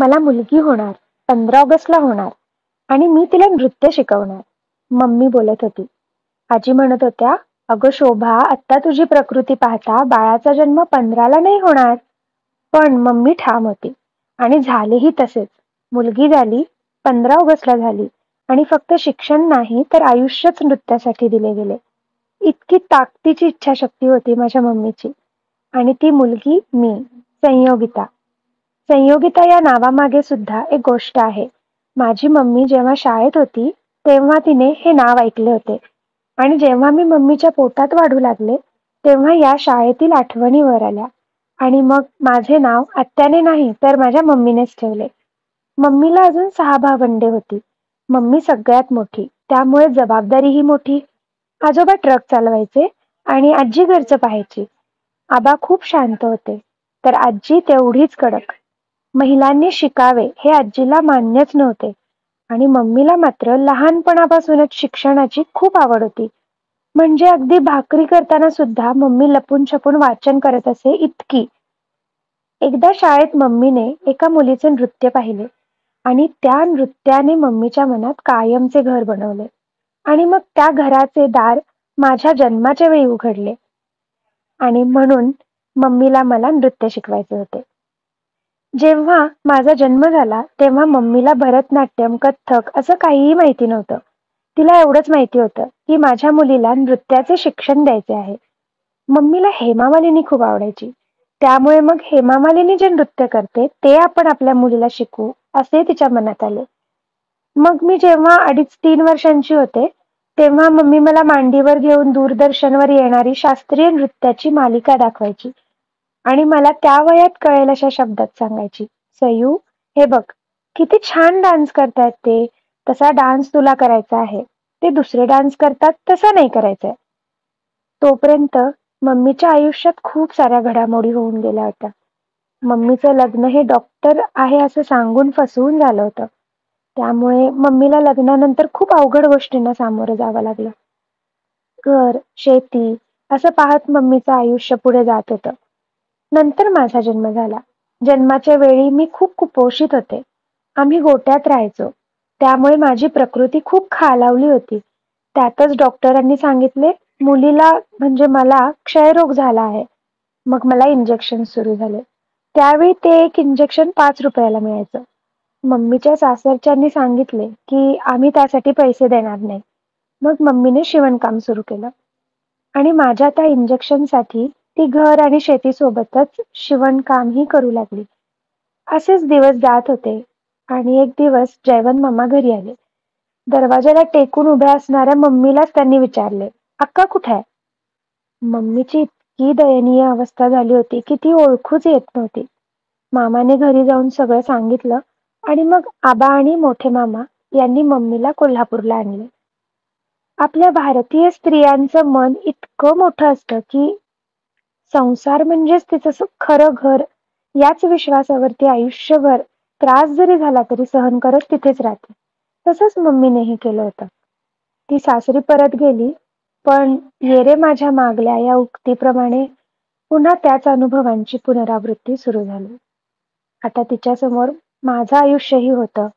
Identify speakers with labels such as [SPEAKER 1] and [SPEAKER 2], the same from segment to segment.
[SPEAKER 1] मला मुलगी होणार, 15 ऑगस्टला होणार आणि मी तिला नृत्य शिकवणार, मम्मी बोलत होती. आजी म्हणत होत्या, अगं शोभा, आत्ता तुझी प्रकृती पाहता बाळाचा जन्म 15ला नाही होणार. पण मम्मी ठाम होती आणि झालेही तसेच. मुलगी झाली, 15 ऑगस्टला झाली आणि फक्त शिक्षण नाही तर आयुष्यच नृत्यासाठी दिले गेले. इतकी ताकदीची इच्छाशक्ती होती माझ्या मम्मीची. आणि ती मुलगी मी, संयोगिता. संयोगिता या नावामागे सुद्धा एक गोष्ट आहे. माझी मम्मी जेव्हा शाळेत होती, तेव्हा तिने हे नाव ऐकले होते आणि जेव्हा मी मम्मीच्या पोटात वाढू लागले, तेव्हा या शाळेतील आठवणी वर आल्या आणि मग माझे नाव आत्याने नाही तर माझ्या मम्मीनेच ठेवले. मम्मीला अजून 6 भावंडे होती. मम्मी सगळ्यात मोठी, त्यामुळे जबाबदारीही मोठी. आजोबा ट्रक चालवायचे आणि आजी घरचं पाहायची. आबा खूप शांत होते, तर आजी तेवढीच कडक. महिलांनी शिकावे हे आजीला मान्यच नव्हते आणि मम्मीला मात्र लहानपणापासूनच शिक्षणाची खूप आवड होती. म्हणजे अगदी भाकरी करताना सुद्धा मम्मी लपून छपून वाचन करत असे इतकी. एकदा शाळेत मम्मीने एका मुलीचे नृत्य पाहिले आणि त्या नृत्याने मम्मीच्या मनात कायमचे घर बनवले आणि मग त्या घराचे दार माझ्या जन्माच्या वेळी उघडले. आणि म्हणून मम्मीला मला नृत्य शिकवायचे होते. जेव्हा माझा जन्म झाला तेव्हा मम्मीला भरतनाट्यम, कथ्थक असं काहीही माहिती नव्हतं. तिला एवढंच माहिती होतं की माझ्या मुलीला नृत्याचे शिक्षण द्यायचे आहे. मम्मीला हेमा मालिनी खूप आवडायची. त्यामुळे मग हेमा मालिनी जे नृत्य करते ते आपण आपल्या मुलीला शिकवू असे तिच्या मनात आले. मग मी जेव्हा 2.5-3 वर्षांची होते, तेव्हा मम्मी मला मांडीवर घेऊन दूरदर्शनवर येणारी शास्त्रीय नृत्याची मालिका दाखवायची आणि मला त्या वयात कळेल अशा शब्दात सांगायची, सयू, हे बघ, किती छान डान्स करतायत ते, तसा डान्स तुला करायचा आहे. ते दुसरे डान्स करतात तसा नाही करायचा आहे. तोपर्यंत मम्मीच्या आयुष्यात खूप साऱ्या घडामोडी होऊन गेल्या होत्या. मम्मीचं लग्न हे डॉक्टर आहे असं सांगून फसवून झालं होतं. त्यामुळे मम्मीला लग्नानंतर खूप अवघड गोष्टींना सामोरं जावं लागलं. घर, शेती असं पाहत मम्मीचं आयुष्य पुढे जात होतं. नंतर माझा जन्म झाला. जन्माच्या वेळी मी खूप कुपोषित होते. आम्ही गोट्यात राहायचो. त्यामुळे माझी प्रकृती खूप खालावली होती. त्यातच डॉक्टरांनी सांगितले, मुलीला म्हणजे मला क्षयरोग झाला आहे. मग मला इंजेक्शन सुरू झाले. त्यावेळी ते एक इंजेक्शन 5 रुपयाला मिळायचं. मम्मीच्या सासरच्यांनी सांगितले की आम्ही त्यासाठी पैसे देणार नाही. मग मम्मीने शिवणकाम सुरू केलं आणि माझ्या त्या इंजेक्शनसाठी ती घर आणि शेतीसोबतच शिवणकामही करू लागली. असेच दिवस जात होते आणि एक दिवस जयवंत मामा घरी आले. दरवाजाला टेकून उभ्या असणाऱ्या मम्मीलाच त्यांनी विचारले, अक्का कुठे आहे? मम्मीची इतकी दयनीय अवस्था झाली होती की ती ओळखूच येत नव्हती. मामाने घरी जाऊन सगळं सांगितलं आणि मग आबा आणि मोठे मामा यांनी मम्मीला कोल्हापूरला आणले. आपल्या भारतीय स्त्रियांचं मन इतकं मोठं असतं की संसार म्हणजेच तिचं खरं घर याच विश्वासावरती आयुष्यभर त्रास जरी झाला तरी सहन करत तिथेच राहते. तसंच मम्मीनेही केलं होतं. ती सासरी परत गेली, पण ये रे माझ्या मागल्या या उक्तीप्रमाणे पुन्हा त्याच अनुभवांची पुनरावृत्ती सुरू झाली. आता तिच्यासमोर माझं आयुष्यही होतं.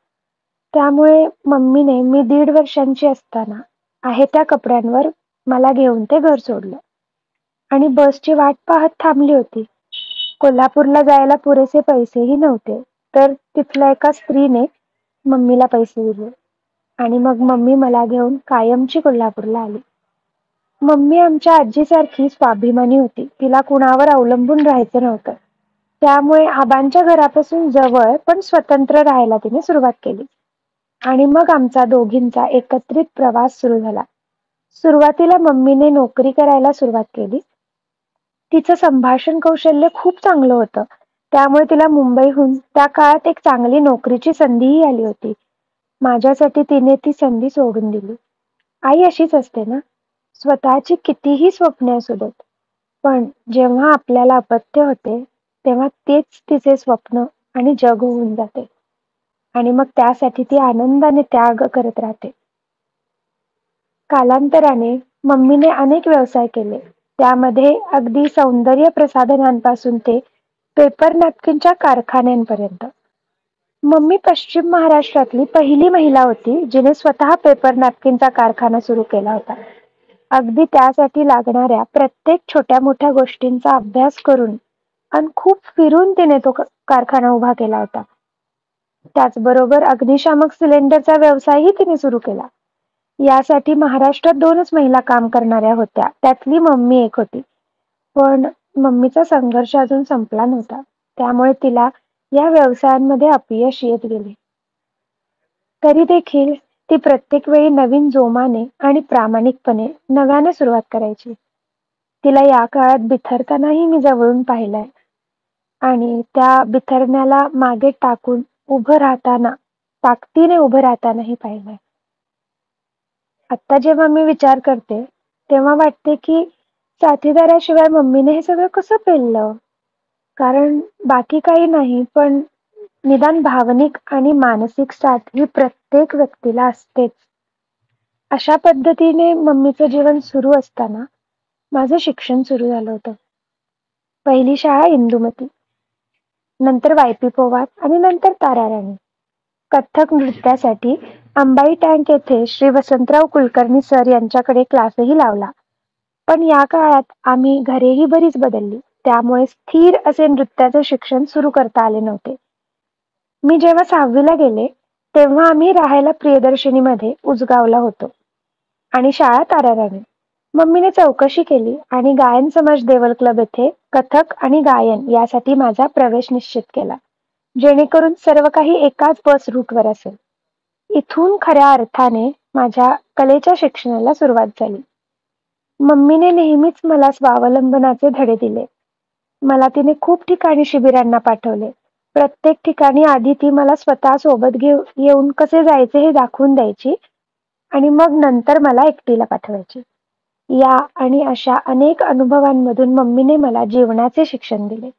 [SPEAKER 1] त्यामुळे मम्मीने मी 1.5 वर्षांची असताना आहे त्या कपड्यांवर मला घेऊन ते घर सोडलं आणि बसची वाट पाहत थांबली होती. कोल्हापूरला जायला पुरेसे पैसेही नव्हते, तर तिथल्या एका स्त्रीने मम्मीला पैसे दिले आणि मग मम्मी मला घेऊन कायमची कोल्हापूरला आली. मम्मी आमच्या आजीसारखी स्वाभिमानी होती. तिला कुणावर अवलंबून राहायचं नव्हतं. त्यामुळे आबांच्या घरापासून जवळ पण स्वतंत्र राहायला तिने सुरुवात केली आणि मग आमचा दोघींचा एकत्रित प्रवास सुरू झाला. सुरुवातीला मम्मीने नोकरी करायला सुरुवात केली. तिचं संभाषण कौशल्य खूप चांगलं होतं. त्यामुळे तिला मुंबईहून त्या काळात एक चांगली नोकरीची संधीही आली होती. माझ्यासाठी तिने ती संधी सोडून दिली. आई अशीच असते ना, स्वतःची कितीही स्वप्ने असू देत, पण जेव्हा आपल्याला अपत्य होते तेव्हा तेच तिचे स्वप्न आणि जग होऊन जाते आणि मग त्यासाठी ती आनंदाने त्याग करत राहते. कालांतराने मम्मीने अनेक व्यवसाय केले. त्यामध्ये अगदी सौंदर्य प्रसाधनांपासून ते पेपर नॅपकिनच्या कारखान्यांपर्यंत. मम्मी पश्चिम महाराष्ट्रातली पहिली महिला होती जिने स्वतः पेपर नॅपकिनचा कारखाना सुरू केला होता. अगदी त्यासाठी लागणाऱ्या प्रत्येक छोट्या मोठ्या गोष्टींचा अभ्यास करून आणि खूप फिरून तिने तो कारखाना उभा केला होता. त्याचबरोबर अग्निशामक सिलेंडरचा व्यवसायही तिने सुरू केला. यासाठी महाराष्ट्रात 2च महिला काम करणाऱ्या होत्या. त्यातली मम्मी एक होती. पण मम्मीचा संघर्ष अजून संपला नव्हता. त्यामुळे तिला या व्यवसायांमध्ये अपयश येत गेले. तरी देखील ती प्रत्येक वेळी नवीन जोमाने आणि प्रामाणिकपणे नव्याने सुरुवात करायची. तिला या काळात बिथरतानाही मी जवळून पाहिलंय आणि त्या बिथरण्याला मागे टाकून ताकदीने उभं राहतानाही पाहिलंय. आत्ता जेव्हा मी विचार करते, तेव्हा वाटते की साथीदाराशिवाय मम्मीने हे सगळं कसं पेललं? कारण बाकी काही नाही, पण निदान भावनिक आणि मानसिक साथ ही प्रत्येक व्यक्तीला असतेच. अशा पद्धतीने मम्मीचं जीवन सुरू असताना माझं शिक्षण सुरू झालं होतं. पहिली शाळा इंदुमती, नंतर वाय.पी. पोवार आणि नंतर ताराराणी. कथ्थक नृत्यासाठी अंबाई टँक येथे श्री वसंतराव कुलकर्णी सर यांच्याकडे क्लासही लावला. पण या काळात आम्ही घरेही बरीच बदलली. त्यामुळे स्थिर असे नृत्याचे शिक्षण सुरू करता आले नव्हते. मी जेव्हा 6वीला गेले, तेव्हा आम्ही राहायला प्रियदर्शिनीमध्ये उजगावला होतो आणि शाळा ताराराणी. मम्मीने चौकशी केली आणि गायन समाज देवल क्लब येथे कथक आणि गायन यासाठी माझा प्रवेश निश्चित केला, जेणेकरून सर्व काही एकाच बस रूटवर असेल. इथून खऱ्या अर्थाने माझ्या कलेच्या शिक्षणाला सुरुवात झाली. मम्मीने नेहमीच मला स्वावलंबनाचे धडे दिले. मला तिने खूप ठिकाणी शिबिरांना पाठवले. प्रत्येक ठिकाणी आधी ती मला स्वतः सोबत येऊन कसे जायचे हे दाखवून द्यायची आणि मग नंतर मला एकटीला पाठवायची. या आणि अशा अनेक अनुभवांमधून मम्मीने मला जीवनाचे शिक्षण दिले.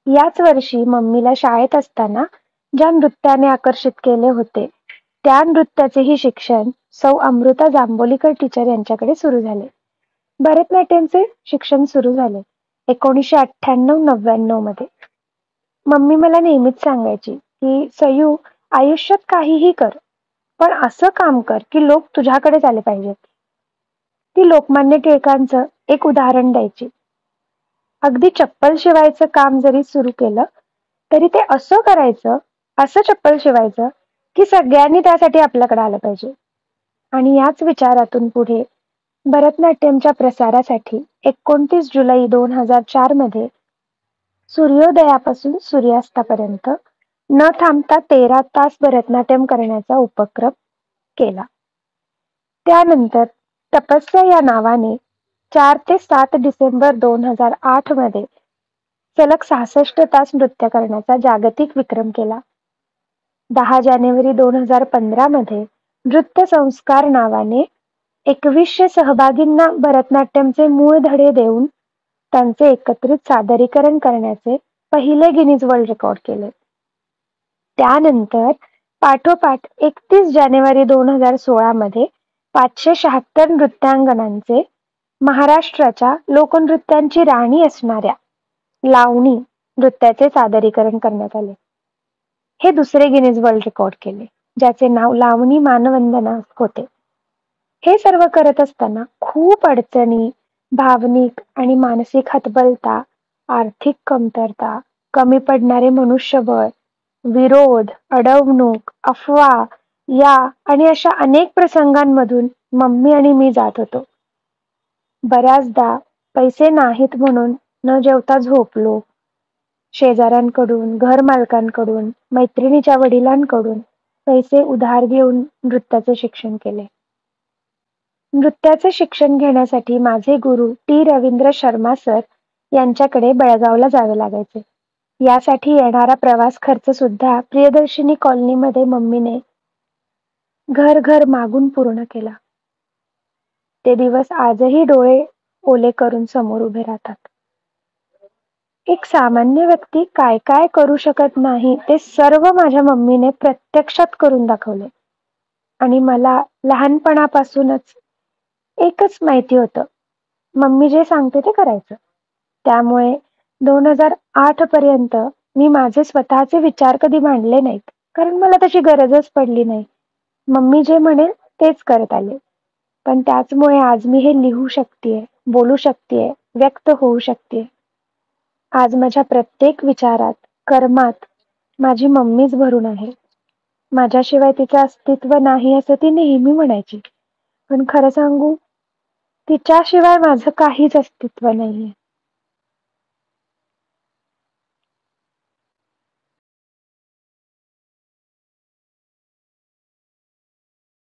[SPEAKER 1] याच वर्षी मम्मीला शाळेत असताना ज्या नृत्याने आकर्षित केले होते, त्या नृत्याचेही शिक्षण सौ अमृता जांभोलीकर टीचर यांच्याकडे सुरू झाले. भरतनाट्यमचे शिक्षण सुरू झाले 1998-99 मध्ये. मम्मी मला नेहमीच सांगायची की सयू, आयुष्यात काहीही कर, पण असं काम कर की लोक तुझ्याकडेच आले पाहिजेत. ती लोकमान्य टिळकांचं एक उदाहरण द्यायची. अगदी चप्पल शिवायचं काम जरी सुरू केलं तरी ते असं करायचं, असं चप्पल शिवायचं की सगळ्यांनी त्यासाठी आपल्याकडे आलं पाहिजे. आणि याच विचारातून पुढे भरतनाट्यमच्या प्रसारासाठी 29 जुलै 2004 मध्ये सूर्योदयापासून सूर्यास्तापर्यंत न थांबता 13 तास भरतनाट्यम करण्याचा उपक्रम केला. त्यानंतर तपस्या या नावाने 4 ते 7 डिसेंबर 2008 मध्ये सलग 66 तास नृत्य करण्याचा जागतिक विक्रम केला. 10 जानेवारी 2015 मध्ये नृत्य संस्कार नावाने 2100 सहभागींना भरतनाट्यमचे मूळ धडे देऊन त्यांचे एकत्रित सादरीकरण करण्याचे पहिले गिनीज वर्ल्ड रेकॉर्ड केले. त्यानंतर पाठोपाठ 31 जानेवारी 2016 मध्ये 576 नृत्यांगनांचे महाराष्ट्राच्या लोकनृत्यांची राणी असणाऱ्या लावणी नृत्याचे सादरीकरण करण्यात आले. हे दुसरे गिनीज वर्ल्ड रेकॉर्ड केले, ज्याचे नाव लावणी मानवंदना होते. हे सर्व करत असताना खूप अडचणी, भावनिक आणि मानसिक हतबलता, आर्थिक कमतरता, कमी पडणारे मनुष्यबळ, विरोध, अडवणूक, अफवा या आणि अशा अनेक प्रसंगांमधून मम्मी आणि मी जात होतो. बऱ्याचदा पैसे नाहीत म्हणून न जेवता झोपलो. शेजाऱ्यांकडून, घर मालकांकडून, मैत्रिणीच्या वडिलांकडून पैसे उधार घेऊन नृत्याचे शिक्षण केले. नृत्याचे शिक्षण घेण्यासाठी माझे गुरु टी. रवींद्र शर्मा सर यांच्याकडे बेळगावला जावे लागायचे. यासाठी येणारा प्रवास खर्च सुद्धा प्रियदर्शिनी कॉलनीमध्ये मम्मीने घर घर मागून पूर्ण केला. ते दिवस आजही डोळे ओले करून समोर उभे राहतात. एक सामान्य व्यक्ती काय काय करू शकत नाही ते सर्व माझ्या मम्मीने प्रत्यक्षात करून दाखवले. आणि मला लहानपणापासूनच एकच माहिती होतं, मम्मी जे सांगते ते करायचं. त्यामुळे 2008 पर्यंत मी माझे स्वतःचे विचार कधी मांडले नाहीत, कारण मला तशी गरजच पडली नाही. मम्मी जे म्हणेल तेच करत आले. पण त्याचमुळे आज मी हे लिहू शकतेय, बोलू शकतेय, व्यक्त होऊ शकतेय. आज माझ्या प्रत्येक विचारात, कर्मात माझी मम्मीच भरून आहे. माझ्याशिवाय तिचं अस्तित्व नाही असं ती नेहमी म्हणायची. पण खरं सांगू, तिच्याशिवाय माझं काहीच अस्तित्व नाहीये.